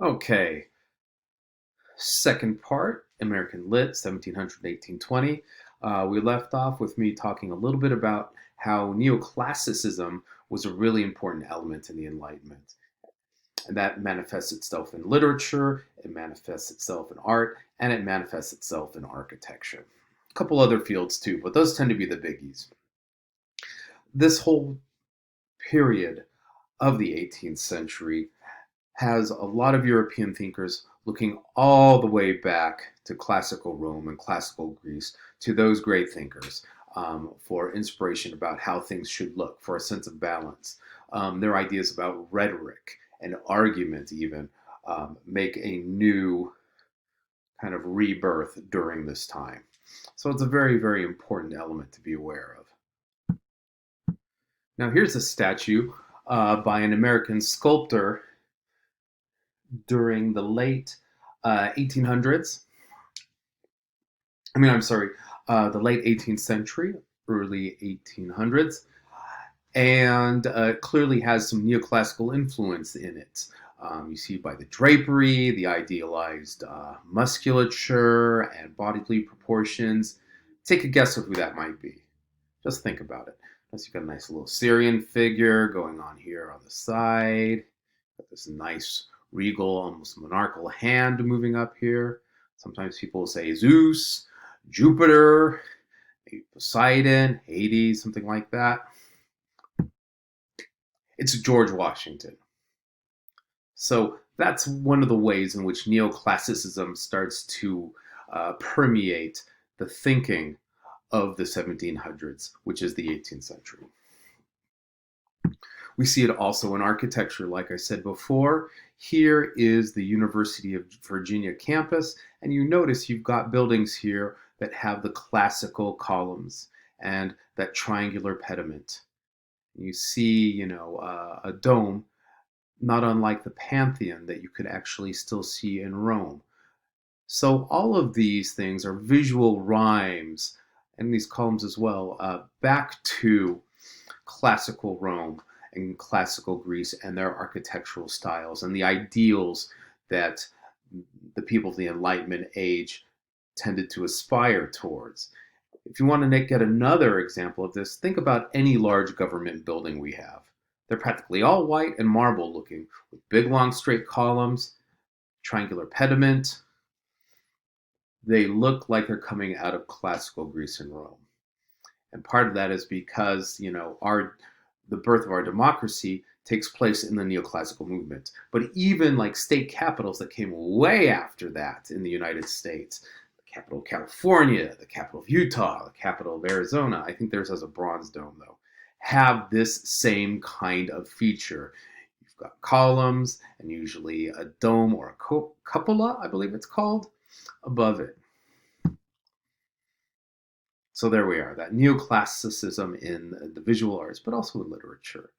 Okay, second part, American Lit, 1700 to 1820. We left off with me talking a little bit about how neoclassicism was a really important element in the Enlightenment. And that manifests itself in literature, it manifests itself in art, and it manifests itself in architecture. A couple other fields too, but those tend to be the biggies. This whole period of the 18th century has a lot of European thinkers looking all the way back to classical Rome and classical Greece, to those great thinkers, for inspiration about how things should look, for a sense of balance. Their ideas about rhetoric and argument, even, make a new kind of rebirth during this time. So it's a very, very important element to be aware of. Now, here's a statue by an American sculptor during the late 1800s. I'm sorry, the late 18th century, early 1800s, and clearly has some neoclassical influence in it. You see by the drapery, the idealized musculature, and bodily proportions. Take a guess of who that might be. Just think about it. Plus, you've got a nice little Syrian figure going on here on the side. Got this nice regal, almost monarchical hand moving up here. Sometimes people say Zeus, Jupiter, Poseidon, Hades, something like that. It's George Washington. So that's one of the ways in which neoclassicism starts to permeate the thinking of the 1700s, which is the 18th century. We see it also in architecture, like I said before. Here is the University of Virginia campus, and you notice you've got buildings here that have the classical columns and that triangular pediment. You see, a dome, not unlike the Pantheon that you could actually still see in Rome. So all of these things are visual rhymes, and these columns as well, back to classical Rome and classical Greece and their architectural styles and the ideals that the people of the Enlightenment age tended to aspire towards. If you want to get another example of this, think about any large government building we have. They're practically all white and marble looking, with big, long, straight columns, triangular pediment. They look like they're coming out of classical Greece and Rome. And part of that is because, the birth of our democracy takes place in the neoclassical movement. But even like state capitals that came way after that in the United States, the capital of California, the capital of Utah, the capital of Arizona, I think theirs has a bronze dome though, have this same kind of feature. You've got columns and usually a dome or a cupola, I believe it's called, above it. So there we are, that neoclassicism in the visual arts, but also in literature.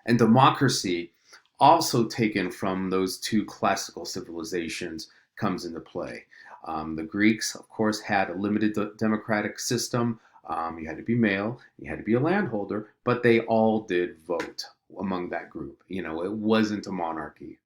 And democracy, also taken from those two classical civilizations, comes into play. The Greeks, of course, had a limited democratic system. You had to be male, you had to be a landholder, but they all did vote among that group. It wasn't a monarchy.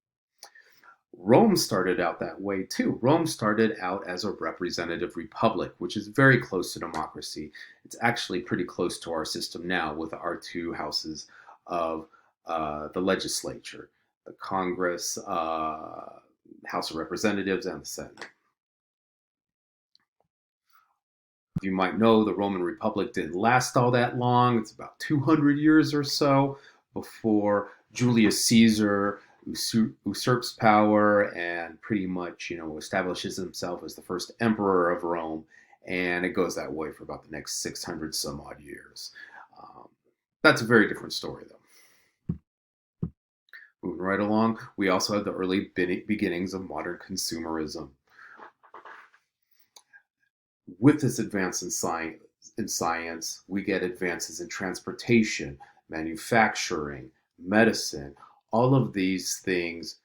Rome started out that way too. Rome started out as a representative republic, which is very close to democracy. It's actually pretty close to our system now with our two houses of the legislature, the Congress, House of Representatives, and the Senate. You might know the Roman Republic didn't last all that long. It's about 200 years or so before Julius Caesar usurps power and pretty much, establishes himself as the first emperor of Rome. And it goes that way for about the next 600 some odd years. That's a very different story, though. Moving right along, we also have the early beginnings of modern consumerism. With this advance in science, we get advances in transportation, manufacturing, medicine. All of these things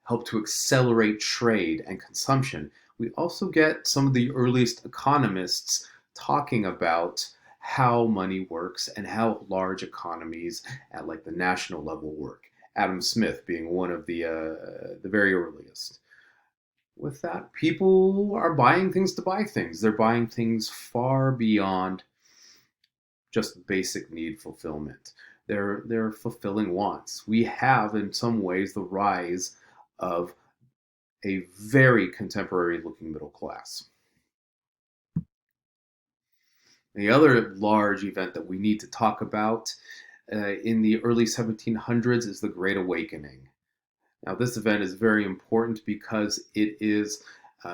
help to accelerate trade and consumption. We also get some of the earliest economists talking about how money works and how large economies at like the national level work. Adam Smith being one of the very earliest. With that, people are buying things to buy things. They're buying things far beyond just basic need fulfillment. They're fulfilling wants. We have, in some ways, the rise of a very contemporary looking middle class. The other large event that we need to talk about in the early 1700s is the Great Awakening. Now, this event is very important because it is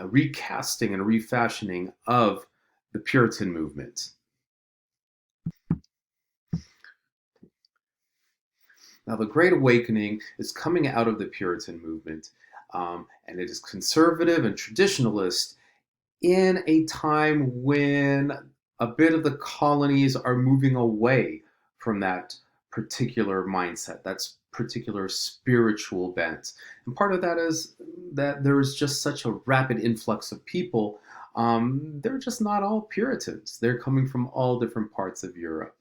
recasting and refashioning of the Puritan movement. Now, the Great Awakening is coming out of the Puritan movement, and it is conservative and traditionalist in a time when a bit of the colonies are moving away from that particular mindset, that's particular spiritual bent. And part of that is that there is just such a rapid influx of people. They're just not all Puritans. They're coming from all different parts of Europe.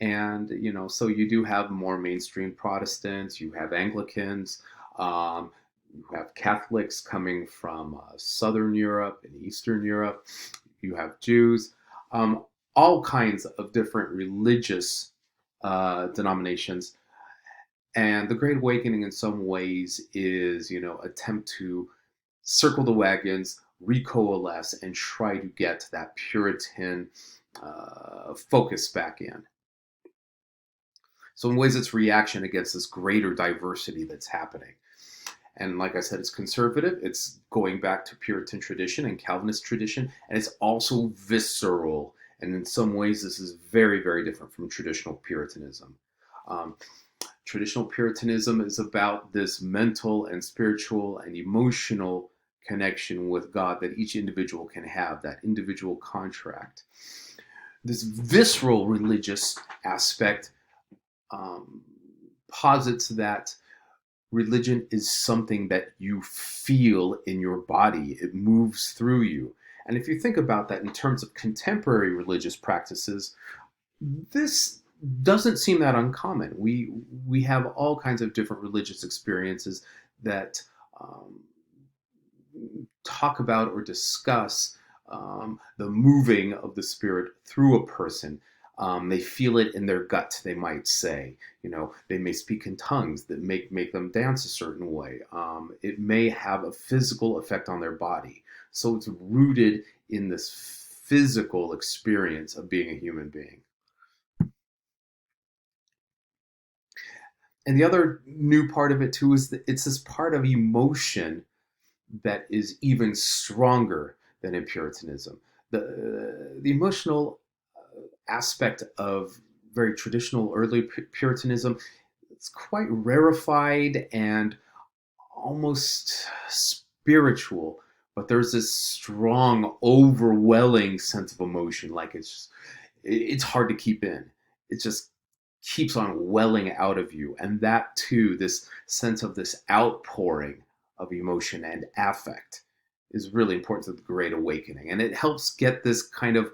And, so you do have more mainstream Protestants, you have Anglicans, um, you have Catholics coming from Southern Europe and Eastern Europe, you have Jews, um, all kinds of different religious denominations. And the Great Awakening, in some ways, is, attempt to circle the wagons, recoalesce, and try to get that Puritan focus back in. So in ways, it's reaction against this greater diversity that's happening. And like I said, it's conservative. It's going back to Puritan tradition and Calvinist tradition, and it's also visceral. And in some ways, this is very, very different from traditional Puritanism. Um, Traditional Puritanism is about this mental and spiritual and emotional connection with God that each individual can have, that individual contract. This visceral religious aspect um, posits that religion is something that you feel in your body, it moves through you. And if you think about that in terms of contemporary religious practices, this doesn't seem that uncommon. We have all kinds of different religious experiences that um, talk about or discuss the moving of the spirit through a person. They feel it in their gut, they might say. They may speak in tongues that make them dance a certain way. It may have a physical effect on their body. So it's rooted in this physical experience of being a human being. And the other new part of it too is that it's this part of emotion that is even stronger than in Puritanism. The emotional aspect of very traditional early Puritanism, it's quite rarefied and almost spiritual, but there's this strong, overwhelming sense of emotion. Like it's hard to keep in. It just keeps on welling out of you. And that too, this sense of this outpouring of emotion and affect is really important to the Great Awakening. And it helps get this kind of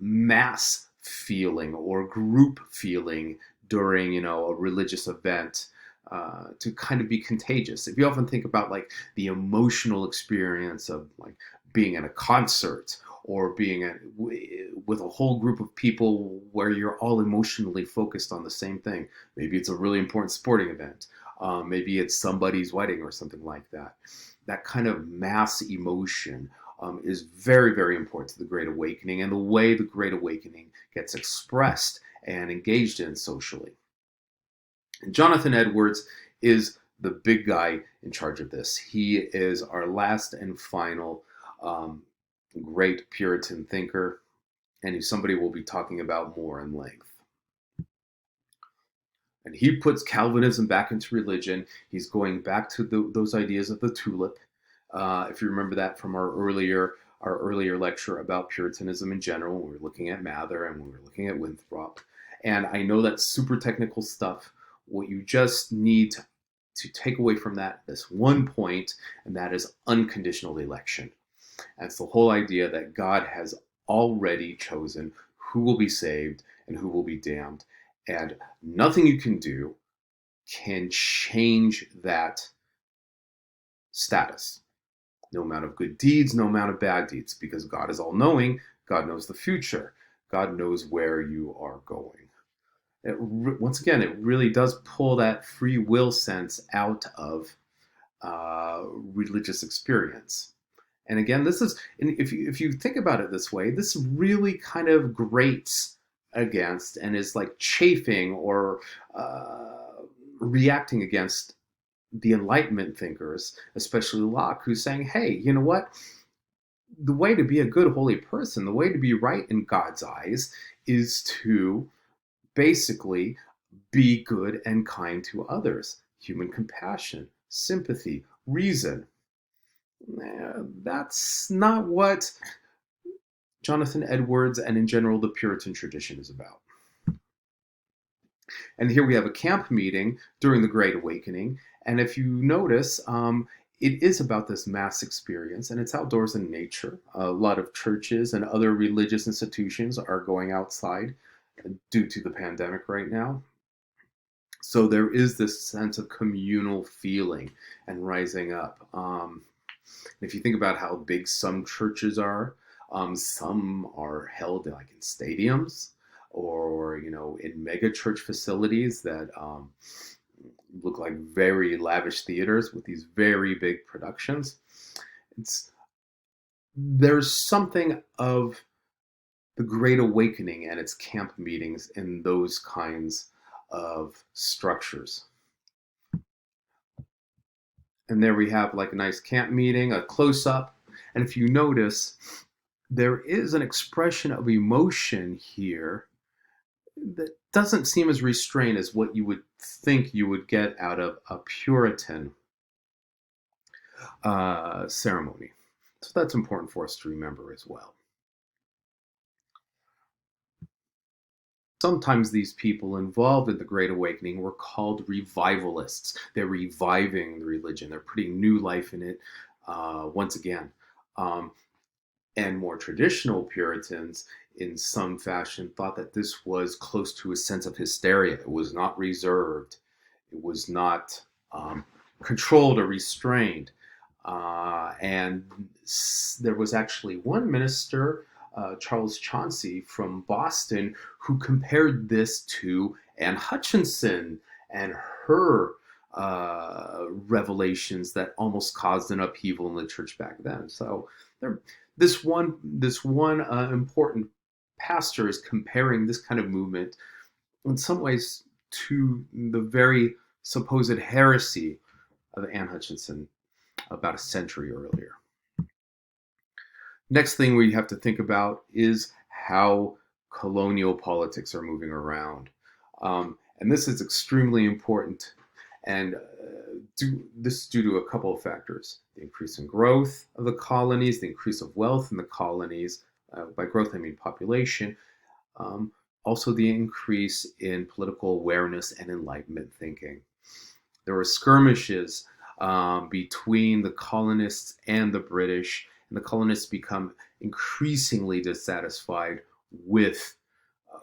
mass feeling or group feeling during, a religious event to kind of be contagious. If you often think about like the emotional experience of like being in a concert or being with a whole group of people where you're all emotionally focused on the same thing. Maybe it's a really important sporting event. Maybe it's somebody's wedding or something like that. That kind of mass emotion is very, very important to the Great Awakening and the way the Great Awakening gets expressed and engaged in socially. And Jonathan Edwards is the big guy in charge of this. He is our last and final great Puritan thinker, and he's somebody we'll be talking about more in length. And he puts Calvinism back into religion. He's going back to those ideas of the tulip. If you remember that from our earlier lecture about Puritanism in general, we were looking at Mather and we were looking at Winthrop. And I know that's super technical stuff. What you just need to take away from that, this one point, and that is unconditional election. And it's the whole idea that God has already chosen who will be saved and who will be damned. And nothing you can do can change that status. No amount of good deeds, no amount of bad deeds, because God is all knowing. God knows the future. God knows where you are going. Once again, it really does pull that free will sense out of religious experience. And again, this is, if you think about it this way, this really kind of grates against and is like chafing or reacting against the Enlightenment thinkers, especially Locke, who's saying, hey, you know what? The way to be a good, holy person, the way to be right in God's eyes is to basically be good and kind to others. Human compassion, sympathy, reason. That's not what Jonathan Edwards and in general the Puritan tradition is about. And here we have a camp meeting during the Great Awakening. And if you notice, it is about this mass experience, and it's outdoors in nature. A lot of churches and other religious institutions are going outside due to the pandemic right now. So there is this sense of communal feeling and rising up. If you think about how big some churches are, some are held like in stadiums or in mega church facilities that look like very lavish theaters with these very big productions. There's something of the Great Awakening and its camp meetings in those kinds of structures. And there we have like a nice camp meeting, a close-up. And if you notice, there is an expression of emotion here that doesn't seem as restrained as what you would think you would get out of a Puritan ceremony. So that's important for us to remember as well. Sometimes these people involved in the Great Awakening were called revivalists. They're reviving the religion. They're putting new life in it once again. And more traditional Puritans, in some fashion, thought that this was close to a sense of hysteria. It was not reserved. It was not controlled or restrained. And there was actually one minister, Charles Chauncey from Boston, who compared this to Anne Hutchinson and her revelations that almost caused an upheaval in the church back then. So this one important pastor is comparing this kind of movement in some ways to the very supposed heresy of Anne Hutchinson about a century earlier. Next thing we have to think about is how colonial politics are moving around. And this is extremely important. And this is due to a couple of factors. The increase in growth of the colonies, the increase of wealth in the colonies. By growth, I mean population. Also the increase in political awareness and Enlightenment thinking. There were skirmishes between the colonists and the British, and the colonists become increasingly dissatisfied with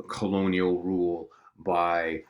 colonial rule by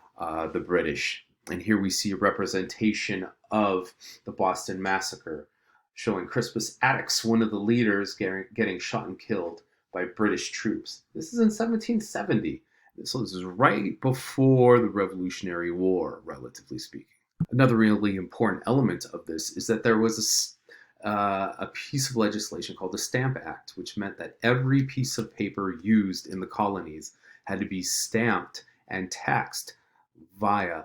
the British. And here we see a representation of the Boston Massacre, showing Crispus Attucks, one of the leaders, getting shot and killed by British troops. This is in 1770. So this is right before the Revolutionary War, relatively speaking. Another really important element of this is that there was a piece of legislation called the Stamp Act, which meant that every piece of paper used in the colonies had to be stamped and taxed via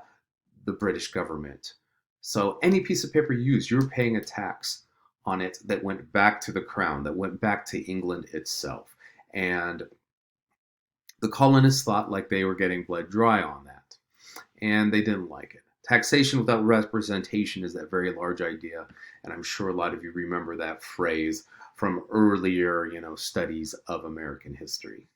the British government. So any piece of paper used, you were paying a tax on it that went back to the crown, that went back to England itself. And the colonists thought like they were getting bled dry on that, and they didn't like it. Taxation without representation is that very large idea, and I'm sure a lot of you remember that phrase from earlier, studies of American history.